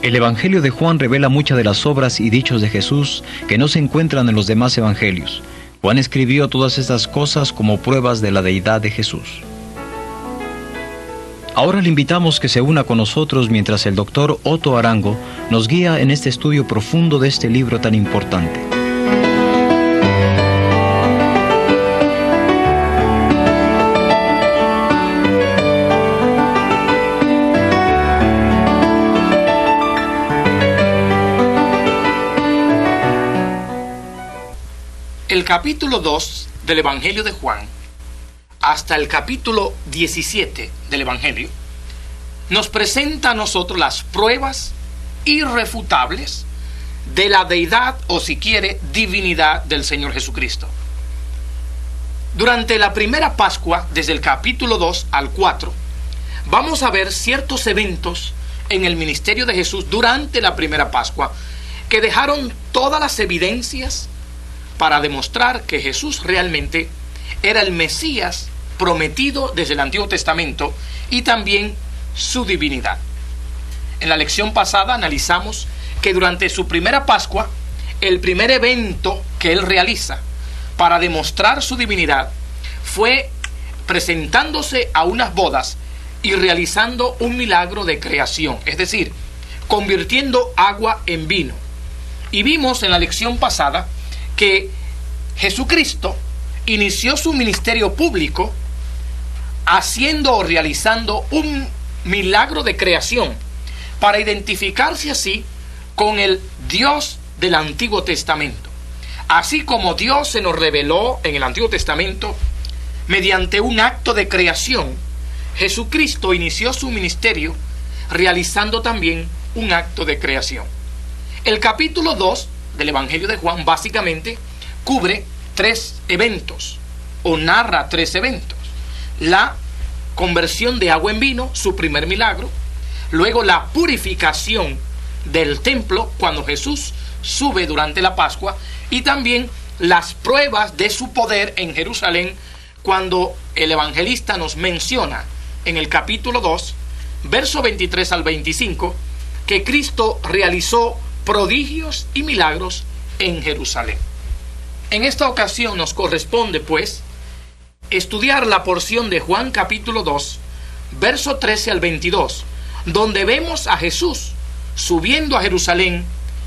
El Evangelio de Juan revela muchas de las obras y dichos de Jesús que no se encuentran en los demás evangelios. Juan escribió todas estas cosas como pruebas de la deidad de Jesús. Ahora le invitamos que se una con nosotros mientras el doctor Otto Arango nos guía en este estudio profundo de este libro tan importante. El capítulo 2 del Evangelio de Juan hasta el capítulo 17 del Evangelio nos presenta a nosotros las pruebas irrefutables de la deidad, o si quiere, divinidad del Señor Jesucristo. Durante la primera Pascua, desde el capítulo 2 al 4, vamos a ver ciertos eventos en el ministerio de Jesús durante la primera Pascua que dejaron todas las evidencias para demostrar que Jesús realmente era el Mesías prometido desde el Antiguo Testamento y también su divinidad. En la lección pasada analizamos que durante su primera Pascua, el primer evento que él realiza para demostrar su divinidad fue presentándose a unas bodas y realizando un milagro de creación, es decir, convirtiendo agua en vino. Y vimos en la lección pasada que Jesucristo inició su ministerio público haciendo o realizando un milagro de creación para identificarse así con el Dios del Antiguo Testamento. Así como Dios se nos reveló en el Antiguo Testamento mediante un acto de creación, Jesucristo inició su ministerio realizando también un acto de creación. El capítulo 2 del Evangelio de Juan básicamente cubre tres eventos o narra tres eventos: la conversión de agua en vino, su primer milagro; luego la purificación del templo cuando Jesús sube durante la Pascua; y también las pruebas de su poder en Jerusalén, cuando el evangelista nos menciona en el capítulo 2, verso 23 al 25, que Cristo realizó prodigios y milagros en Jerusalén. En esta ocasión nos corresponde, pues, estudiar la porción de Juan capítulo 2, verso 13 al 22, donde vemos a Jesús subiendo a Jerusalén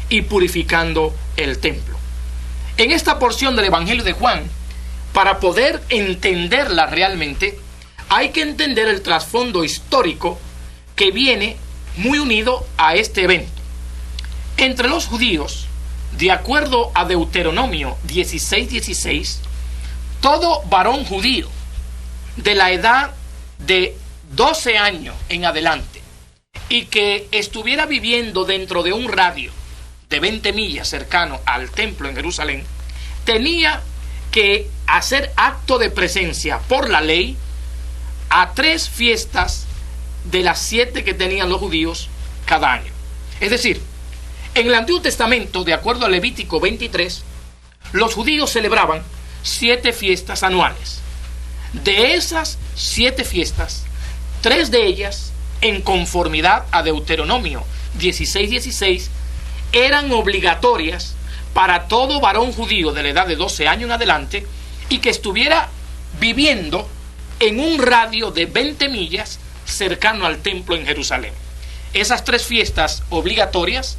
y purificando el templo. En esta porción del Evangelio de Juan, para poder entenderla realmente, hay que entender el trasfondo histórico que viene muy unido a este evento. Entre los judíos, de acuerdo a Deuteronomio 16:16, todo varón judío de la edad de 12 años en adelante y que estuviera viviendo dentro de un radio de 20 millas cercano al templo en Jerusalén, tenía que hacer acto de presencia por la ley a 3 fiestas de las 7 que tenían los judíos cada año. Es decir, en el Antiguo Testamento, de acuerdo a Levítico 23, los judíos celebraban 7 fiestas anuales. De esas 7 fiestas, 3 de ellas, en conformidad a Deuteronomio 16:16, eran obligatorias para todo varón judío de la edad de 12 años en adelante y que estuviera viviendo en un radio de 20 millas cercano al templo en Jerusalén. Esas 3 fiestas obligatorias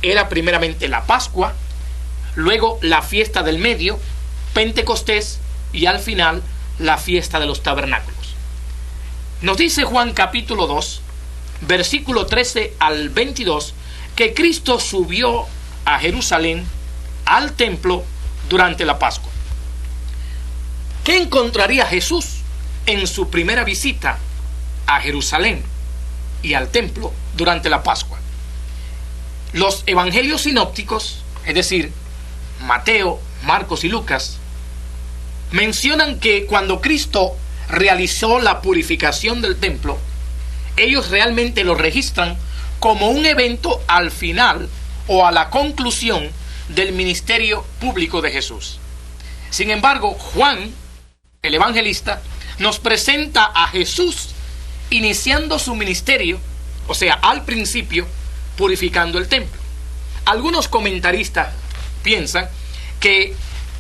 era primeramente la Pascua, luego la fiesta del medio, Pentecostés, y al final la fiesta de los tabernáculos. Nos dice Juan capítulo 2, versículo 13 al 22, que Cristo subió a Jerusalén, al templo, durante la Pascua. ¿Qué encontraría Jesús en su primera visita a Jerusalén y al templo durante la Pascua? Los evangelios sinópticos, es decir, Mateo, Marcos y Lucas, mencionan que cuando Cristo realizó la purificación del templo, ellos realmente lo registran como un evento al final o a la conclusión del ministerio público de Jesús. Sin embargo, Juan, el evangelista, nos presenta a Jesús iniciando su ministerio, o sea, al principio, purificando el templo. Algunos comentaristas piensan que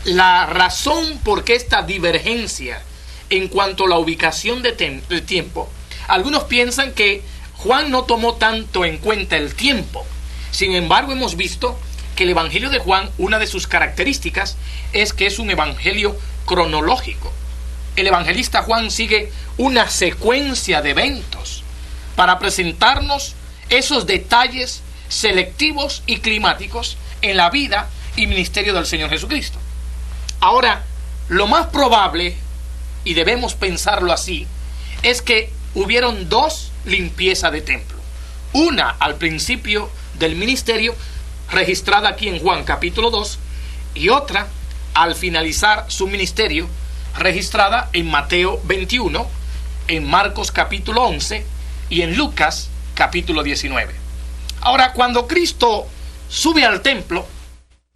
la razón por qué esta divergencia en cuanto a la ubicación del tiempo, algunos piensan que Juan no tomó tanto en cuenta el tiempo. Sin embargo, hemos visto que el Evangelio de Juan, una de sus características es que es un evangelio cronológico. El evangelista Juan sigue una secuencia de eventos para presentarnos esos detalles selectivos y climáticos en la vida y ministerio del Señor Jesucristo. Ahora, lo más probable, y debemos pensarlo así, es que hubieron dos limpiezas de templo. Una al principio del ministerio, registrada aquí en Juan capítulo 2, y otra al finalizar su ministerio, registrada en Mateo 21, en Marcos capítulo 11 y en Lucas capítulo 19. Ahora, cuando Cristo sube al templo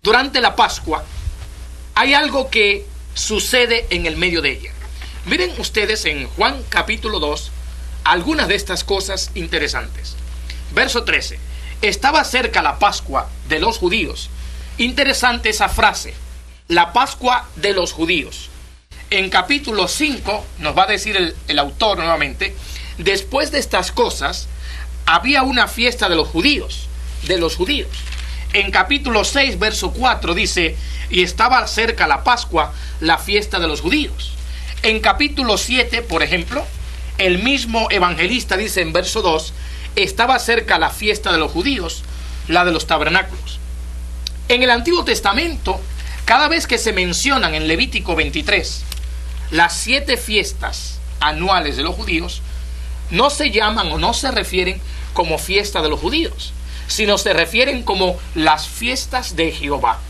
durante la Pascua, hay algo que sucede en el medio de ella. Miren ustedes en Juan capítulo 2 algunas de estas cosas interesantes. Verso 13. Estaba cerca la Pascua de los judíos. Interesante esa frase, la Pascua de los judíos. En capítulo 5 nos va a decir el autor nuevamente, después de estas cosas había una fiesta de los judíos. En capítulo 6, verso 4 dice, y estaba cerca la Pascua, la fiesta de los judíos. En capítulo 7, por ejemplo, el mismo evangelista dice en verso 2, estaba cerca la fiesta de los judíos, la de los tabernáculos. En el Antiguo Testamento, cada vez que se mencionan en Levítico 23 las 7 fiestas anuales de los judíos, no se llaman o no se refieren como fiesta de los judíos, sino se refieren como las fiestas de Jehová.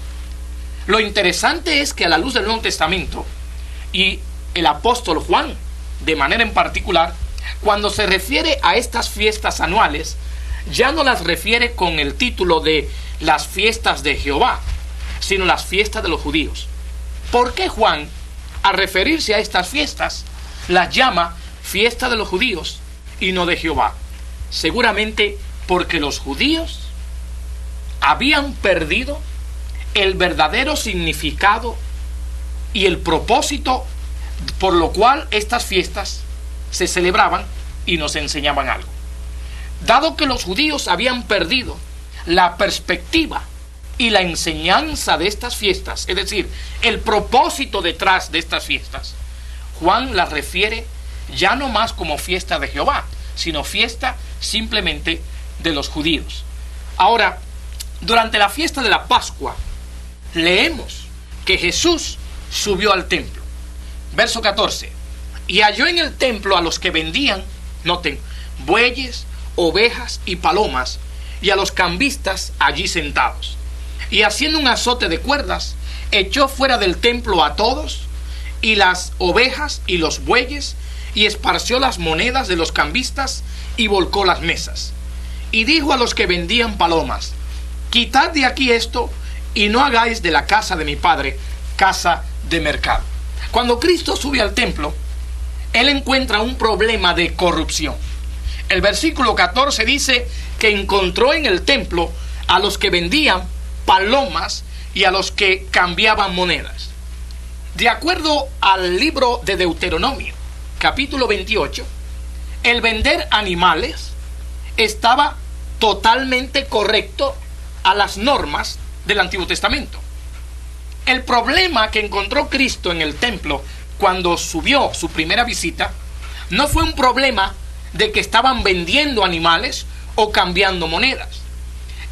Lo interesante es que a la luz del Nuevo Testamento, y el apóstol Juan, de manera en particular, cuando se refiere a estas fiestas anuales, ya no las refiere con el título de las fiestas de Jehová, sino las fiestas de los judíos. ¿Por qué Juan, al referirse a estas fiestas, las llama fiesta de los judíos y no de Jehová? Seguramente porque los judíos habían perdido el verdadero significado y el propósito por lo cual estas fiestas se celebraban y nos enseñaban algo. Dado que los judíos habían perdido la perspectiva y la enseñanza de estas fiestas, es decir, el propósito detrás de estas fiestas, Juan las refiere ya no más como fiesta de Jehová, sino fiesta simplemente de los judíos. Ahora, durante la fiesta de la Pascua, leemos que Jesús subió al templo. Verso 14. Y halló en el templo a los que vendían, noten, bueyes, ovejas y palomas, y a los cambistas allí sentados. Y haciendo un azote de cuerdas, echó fuera del templo a todos, y las ovejas y los bueyes, y esparció las monedas de los cambistas, y volcó las mesas. Y dijo a los que vendían palomas, quitad de aquí esto, y no hagáis de la casa de mi padre casa de mercado. Cuando Cristo sube al templo, Él encuentra un problema de corrupción. El versículo 14 dice que encontró en el templo a los que vendían palomas y a los que cambiaban monedas. De acuerdo al libro de Deuteronomio, capítulo 28, el vender animales estaba totalmente correcto a las normas del Antiguo Testamento. El problema que encontró Cristo en el templo cuando subió su primera visita no fue un problema de que estaban vendiendo animales o cambiando monedas.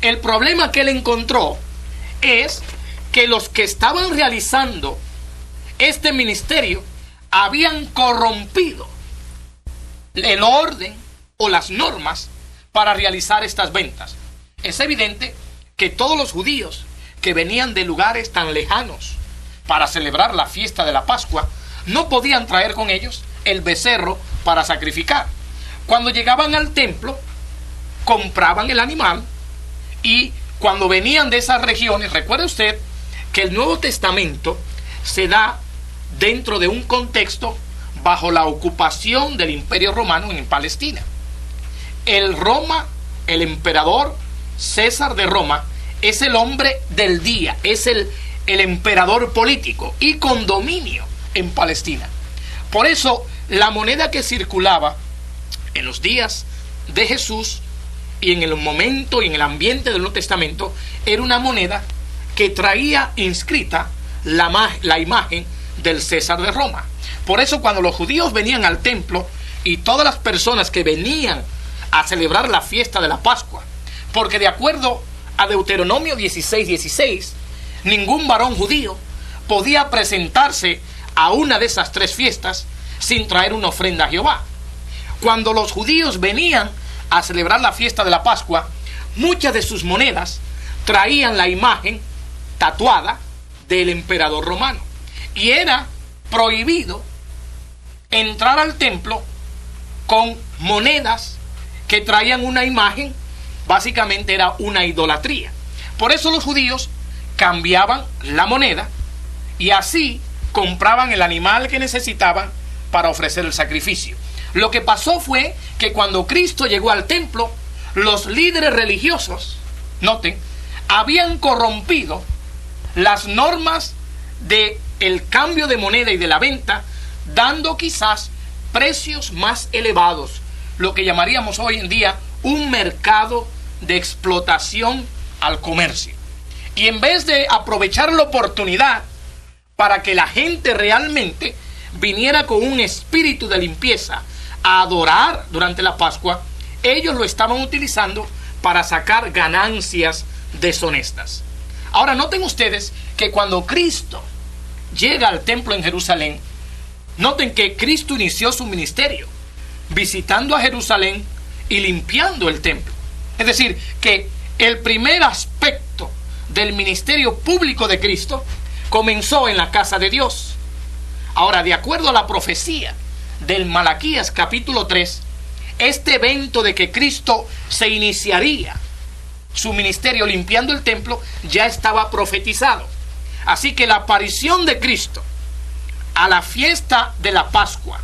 El problema que él encontró es que los que estaban realizando este ministerio habían corrompido el orden o las normas para realizar estas ventas. Es evidente que todos los judíos que venían de lugares tan lejanos para celebrar la fiesta de la Pascua no podían traer con ellos el becerro para sacrificar. Cuando llegaban al templo, compraban el animal, y cuando venían de esas regiones, recuerde usted que el Nuevo Testamento se da dentro de un contexto bajo la ocupación del Imperio Romano en Palestina. El emperador César de Roma es el hombre del día, es el emperador político y con dominio en Palestina. Por eso la moneda que circulaba en los días de Jesús y en el momento y en el ambiente del Nuevo Testamento era una moneda que traía inscrita la imagen del César de Roma. Por eso cuando los judíos venían al templo y todas las personas que venían a celebrar la fiesta de la Pascua, porque de acuerdo a Deuteronomio 16:16, ningún varón judío podía presentarse a una de esas tres fiestas sin traer una ofrenda a Jehová. Cuando los judíos venían a celebrar la fiesta de la Pascua, muchas de sus monedas traían la imagen tatuada del emperador romano. Y era prohibido entrar al templo con monedas que traían una imagen. Básicamente era una idolatría. Por eso los judíos cambiaban la moneda y así compraban el animal que necesitaban para ofrecer el sacrificio. Lo que pasó fue que cuando Cristo llegó al templo, los líderes religiosos, noten, habían corrompido las normas del cambio de moneda y de la venta, dando quizás precios más elevados, lo que llamaríamos hoy en día un mercado de explotación al comercio. Y en vez de aprovechar la oportunidad para que la gente realmente viniera con un espíritu de limpieza a adorar durante la Pascua, ellos lo estaban utilizando para sacar ganancias deshonestas. Ahora noten ustedes que cuando Cristo llega al templo en Jerusalén, noten que Cristo inició su ministerio visitando a Jerusalén y limpiando el templo. Es decir, que el primer aspecto del ministerio público de Cristo comenzó en la casa de Dios. Ahora, de acuerdo a la profecía del Malaquías capítulo 3, este evento de que Cristo se iniciaría su ministerio limpiando el templo ya estaba profetizado. Así que la aparición de Cristo a la fiesta de la Pascua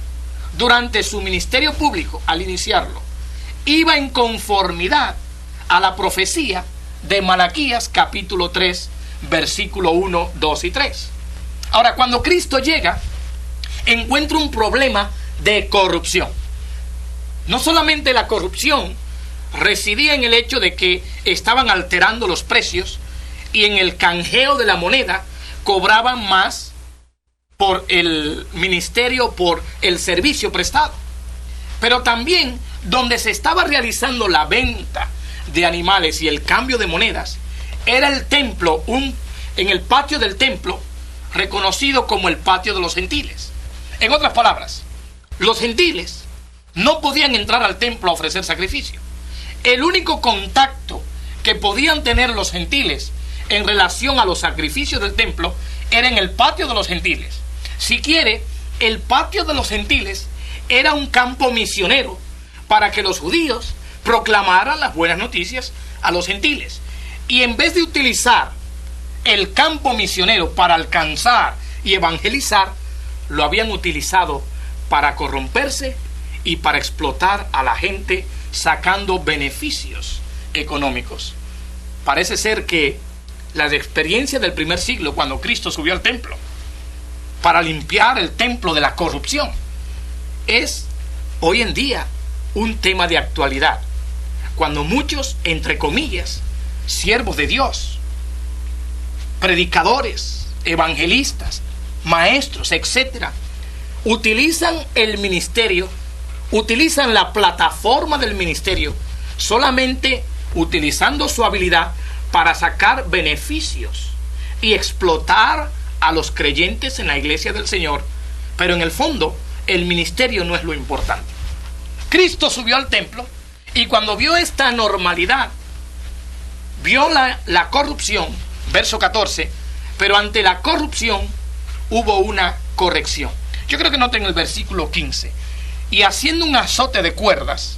durante su ministerio público, al iniciarlo, iba en conformidad a la profecía de Malaquías capítulo 3, versículo 1, 2 y 3. Ahora, cuando Cristo llega, encuentra un problema de corrupción. No solamente la corrupción residía en el hecho de que estaban alterando los precios y en el canjeo de la moneda cobraban más por el ministerio, por el servicio prestado. Pero también donde se estaba realizando la venta de animales y el cambio de monedas era el templo, en el patio del templo reconocido como el patio de los gentiles. En otras palabras, los gentiles no podían entrar al templo a ofrecer sacrificio. El único contacto que podían tener los gentiles en relación a los sacrificios del templo era en el patio de los gentiles. Si quiere, el patio de los gentiles era un campo misionero para que los judíos proclamaran las buenas noticias a los gentiles. Y en vez de utilizar el campo misionero para alcanzar y evangelizar, lo habían utilizado para corromperse y para explotar a la gente sacando beneficios económicos. Parece ser que la experiencia del primer siglo, cuando Cristo subió al templo para limpiar el templo de la corrupción, es hoy en día un tema de actualidad, cuando muchos, entre comillas, siervos de Dios, predicadores, evangelistas, maestros, etcétera, utilizan el ministerio, utilizan la plataforma del ministerio, solamente utilizando su habilidad para sacar beneficios y explotar a los creyentes en la iglesia del Señor. Pero en el fondo, el ministerio no es lo importante. Cristo subió al templo y cuando vio esta normalidad, vio la corrupción, verso 14, pero ante la corrupción hubo una corrección. Yo creo que noten el versículo 15. Y haciendo un azote de cuerdas,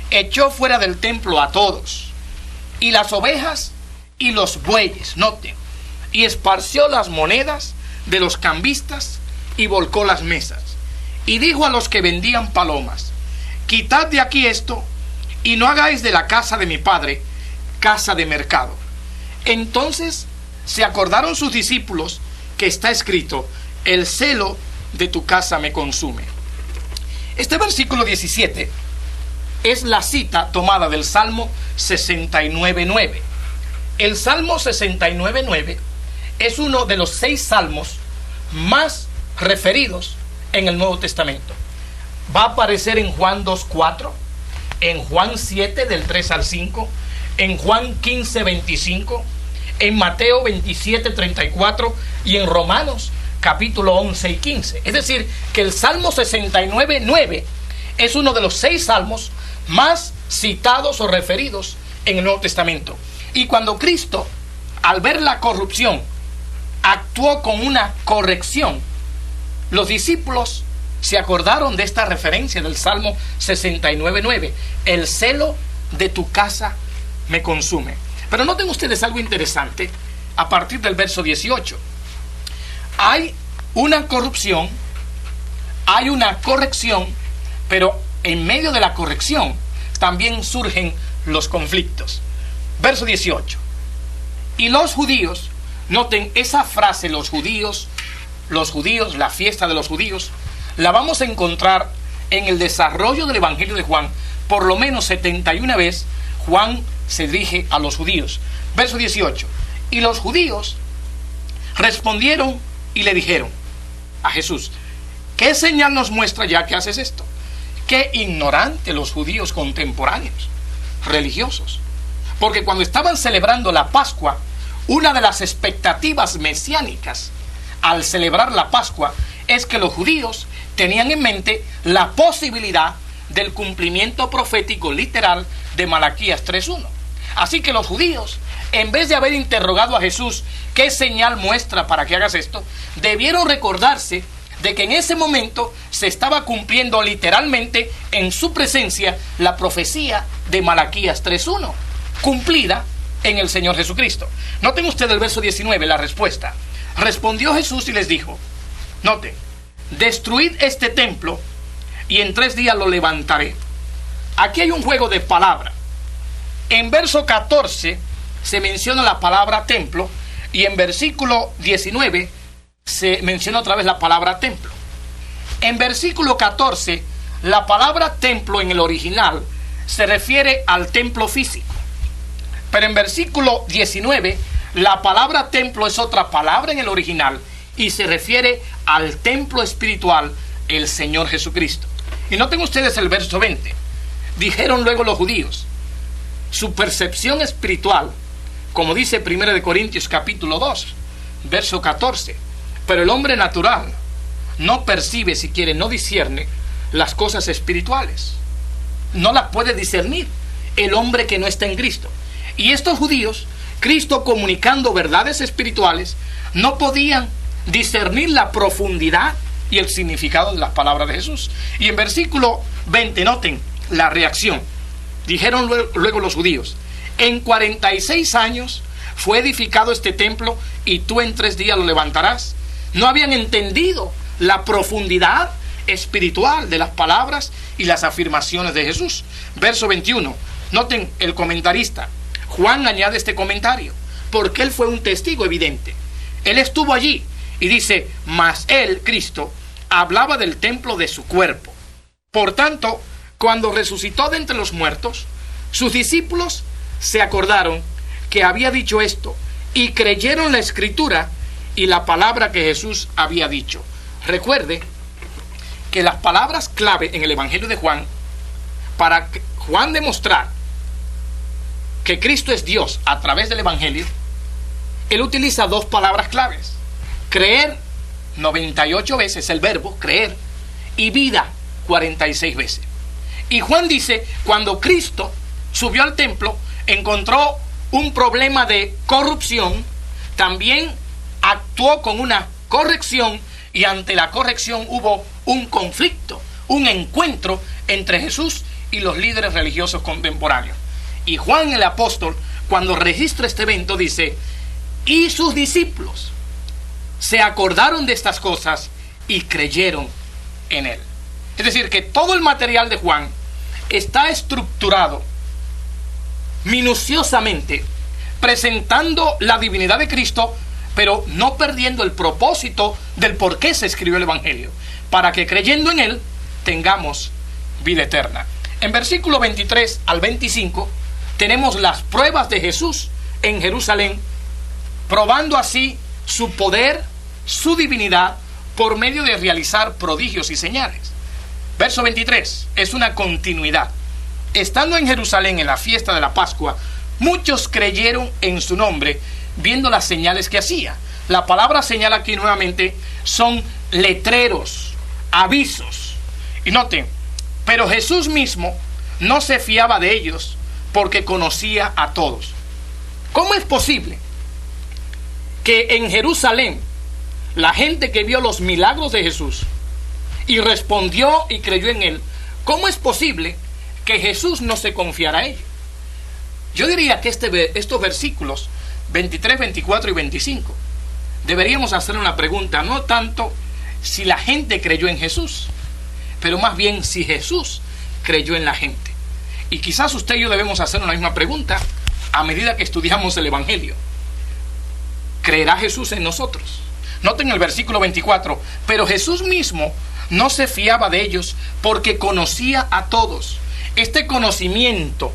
echó fuera del templo a todos, y las ovejas y los bueyes, noten, y esparció las monedas de los cambistas y volcó las mesas. Y dijo a los que vendían palomas: quitad de aquí esto, y no hagáis de la casa de mi padre casa de mercado. Entonces se acordaron sus discípulos que está escrito: el celo de tu casa me consume. Este versículo 17 es la cita tomada del Salmo 69:9. El Salmo 69:9 es uno de los 6 salmos más referidos en el Nuevo Testamento. Va a aparecer en Juan 2:4, en Juan 7 del 3 al 5, en Juan 15:25, en Mateo 27:34 y en Romanos capítulo 11 y 15. Es decir, que el Salmo 69:9 es uno de los 6 salmos más citados o referidos en el Nuevo Testamento. Y cuando Cristo, al ver la corrupción, actuó con una corrección, los discípulos se acordaron de esta referencia del Salmo 69:9. El celo de tu casa me consume. Pero noten ustedes algo interesante a partir del verso 18. Hay una corrupción, hay una corrección, pero en medio de la corrección también surgen los conflictos. Verso 18. Y los judíos, noten esa frase, los judíos, la fiesta de los judíos, la vamos a encontrar en el desarrollo del Evangelio de Juan. Por lo menos 71 veces Juan se dirige a los judíos. Verso 18. Y los judíos respondieron y le dijeron a Jesús: ¿qué señal nos muestra ya que haces esto? Qué ignorante los judíos contemporáneos, religiosos. Porque cuando estaban celebrando la Pascua, una de las expectativas mesiánicas al celebrar la Pascua es que los judíos tenían en mente la posibilidad del cumplimiento profético literal de Malaquías 3:1. Así que los judíos, en vez de haber interrogado a Jesús qué señal muestra para que hagas esto, debieron recordarse de que en ese momento se estaba cumpliendo literalmente en su presencia la profecía de Malaquías 3:1, cumplida en el Señor Jesucristo. Noten ustedes el verso 19, la respuesta. Respondió Jesús y les dijo, noten: destruid este templo y en 3 días lo levantaré. Aquí hay un juego de palabras. En verso 14 se menciona la palabra templo y en versículo 19 se menciona otra vez la palabra templo. En versículo 14, la palabra templo en el original se refiere al templo físico. Pero en versículo 19, la palabra templo es otra palabra en el original y se refiere al templo espiritual, el Señor Jesucristo. Y noten ustedes el verso 20. Dijeron luego los judíos: su percepción espiritual, como dice 1 Corintios capítulo 2, verso 14. Pero el hombre natural no percibe, si quiere, no discierne las cosas espirituales. No las puede discernir el hombre que no está en Cristo. Y estos judíos, Cristo comunicando verdades espirituales, no podían discernir la profundidad y el significado de las palabras de Jesús. Y en versículo 20, noten la reacción. Dijeron luego los judíos: en 46 años fue edificado este templo y tú en 3 días lo levantarás. No habían entendido la profundidad espiritual de las palabras y las afirmaciones de Jesús. Verso 21, noten el comentarista. Juan añade este comentario porque él fue un testigo evidente. Él estuvo allí y dice: mas él, Cristo, hablaba del templo de su cuerpo. Por tanto, cuando resucitó de entre los muertos, sus discípulos se acordaron que había dicho esto y creyeron la escritura y la palabra que Jesús había dicho. Recuerde que las palabras clave en el Evangelio de Juan, para Juan demostrar que Cristo es Dios a través del Evangelio, él utiliza 2 palabras claves: creer 98 veces, el verbo creer, y vida 46 veces. Y Juan dice, cuando Cristo subió al templo, encontró un problema de corrupción, también actuó con una corrección, y ante la corrección hubo un conflicto, un encuentro entre Jesús y los líderes religiosos contemporáneos. Y Juan el apóstol, cuando registra este evento, dice: y sus discípulos se acordaron de estas cosas y creyeron en él. Es decir, que todo el material de Juan está estructurado minuciosamente, presentando la divinidad de Cristo, pero no perdiendo el propósito del por qué se escribió el Evangelio, para que creyendo en él tengamos vida eterna. En versículo 23 al 25 tenemos las pruebas de Jesús en Jerusalén, probando así su poder, su divinidad, por medio de realizar prodigios y señales. Verso 23 es una continuidad. Estando en Jerusalén en la fiesta de la Pascua, muchos creyeron en su nombre, viendo las señales que hacía. La palabra señal aquí nuevamente son letreros, avisos. Y noten, pero Jesús mismo no se fiaba de ellos porque conocía a todos. ¿Cómo es posible que en Jerusalén la gente que vio los milagros de Jesús y respondió y creyó en él, cómo es posible que Jesús no se confiara a ellos? Yo diría que estos versículos 23, 24 y 25 deberíamos hacer una pregunta, no tanto si la gente creyó en Jesús, pero más bien si Jesús creyó en la gente. Y quizás usted y yo debemos hacer una misma pregunta a medida que estudiamos el Evangelio. ¿Creerá Jesús en nosotros? Noten el versículo 24, pero Jesús mismo no se fiaba de ellos porque conocía a todos. Este conocimiento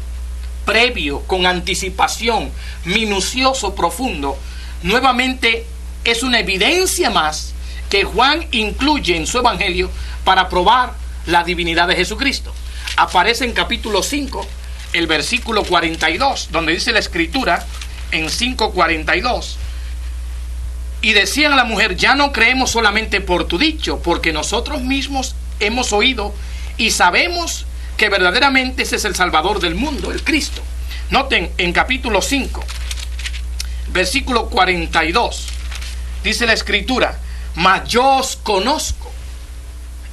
previo, con anticipación, minucioso, profundo, nuevamente es una evidencia más que Juan incluye en su Evangelio para probar la divinidad de Jesucristo. Aparece en capítulo 5, el versículo 42, donde dice la Escritura, en 5:42, y decían a la mujer, ya no creemos solamente por tu dicho, porque nosotros mismos hemos oído y sabemos que verdaderamente ese es el Salvador del mundo, el Cristo. Noten, en capítulo 5, versículo 42, dice la Escritura, mas yo os conozco.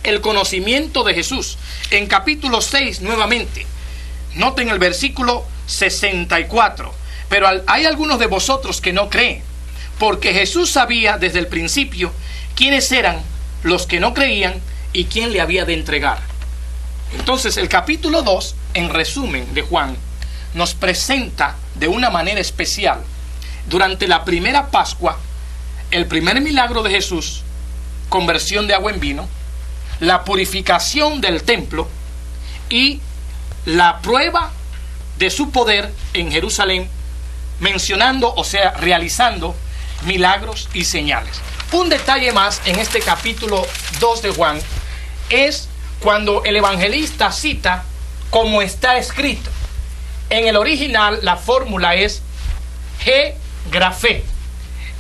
El conocimiento de Jesús. En capítulo 6 nuevamente, noten el versículo 64, pero hay algunos de vosotros que no creen, porque Jesús sabía desde el principio quiénes eran los que no creían y quién le había de entregar. Entonces el capítulo 2, en resumen de Juan, nos presenta de una manera especial, durante la primera Pascua, el primer milagro de Jesús, conversión de agua en vino, la purificación del templo y la prueba de su poder en Jerusalén, mencionando, o sea, realizando milagros y señales. Un detalle más en este capítulo 2 de Juan es cuando el evangelista cita como está escrito. En el original la fórmula es G grafé,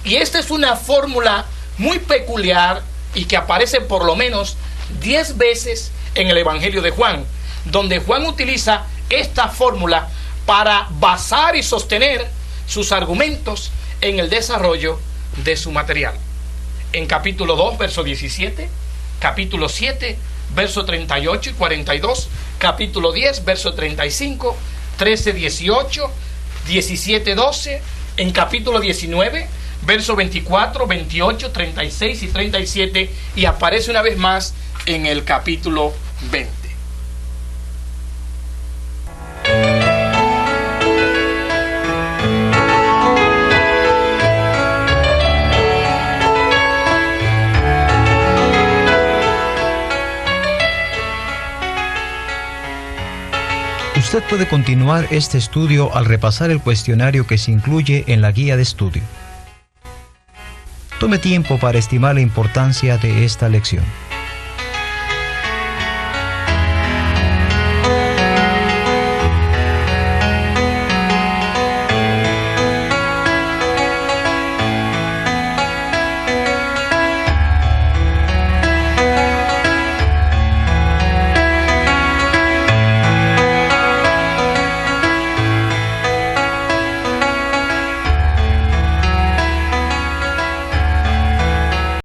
y esta es una fórmula muy peculiar y que aparece por lo menos 10 veces en el Evangelio de Juan, donde Juan utiliza esta fórmula para basar y sostener sus argumentos en el desarrollo de su material. En capítulo 2, verso 17, capítulo 7, verso 38 y 42, capítulo 10, verso 35, 13, 18, 17, 12, en capítulo 19, verso 24, 28, 36 y 37, y aparece una vez más en el capítulo 20. Usted puede continuar este estudio al repasar el cuestionario que se incluye en la guía de estudio. Tome tiempo para estimar la importancia de esta lección.